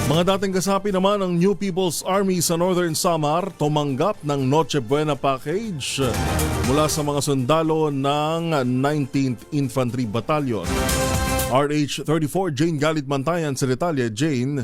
Mga dating kasapi naman ng New People's Army sa Northern Samar tumanggap ng Noche Buena Package mula sa mga sundalo ng 19th Infantry Battalion. RH-34 Jane Galit Bantayan sa detalye. Jane.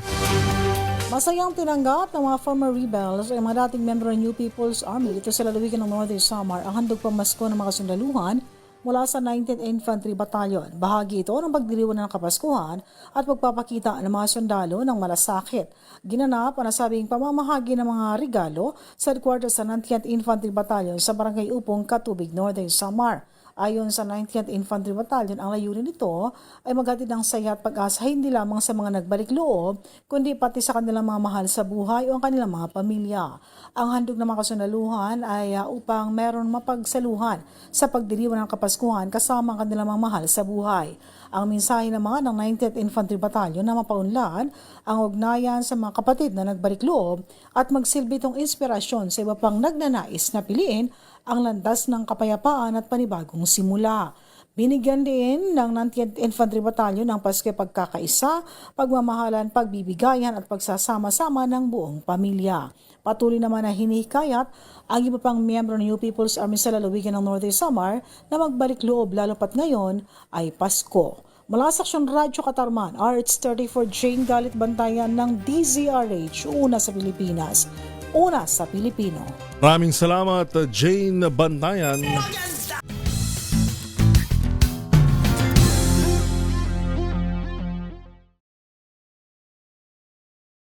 Masayang tinanggap ng mga former rebels ay mga dating membro ng New People's Army dito sa lalawigan ng Northern Samar ang handog pamasko ng mga sundaluhan mula sa 19th Infantry Battalion. Bahagi ito ng pagdiriwang ng Kapaskuhan at pagpapakita ng mga sundalo ng malasakit. Ginanap ang nasabing pamamahagi ng mga regalo sa headquarters sa 19th Infantry Battalion sa Barangay Upong, Katubig, Northern Samar. Ayon sa 19th Infantry Battalion, ang layunin nito ay maghatid ng saya at pag-asa hindi lamang sa mga nagbalik loob, kundi pati sa kanilang mga mahal sa buhay o ang kanilang mga pamilya. Ang handog ng mga kasundaluhan ay upang meron mapagsaluhan sa pagdiriwang ng Kapaskuhan kasama ang kanilang mga mahal sa buhay. Ang mensahe naman ng 19th Infantry Battalion na mapaunlad ang ugnayan sa mga kapatid na nagbalik loob at magsilbi itong inspirasyon sa iba pang nagnanais na piliin ang landas ng kapayapaan at panibagong simula. Binigyan din ng 19th Infantry Battalion ng Pasko pagkakaisa, pagmamahalan, pagbibigayan at pagsasama-sama ng buong pamilya. Patuloy naman na hinihikayat ang iba pang miyembro ng New People's Army sa lalawigan ng Northern Samar na magbalik loob lalo pat ngayon ay Pasko. Mula sa Aksyon Radyo Katarman, RH-34 Jane Galit Bantayan ng DZRH, una sa Pilipinas, una sa Pilipino. Maraming salamat, Jane Bantayan.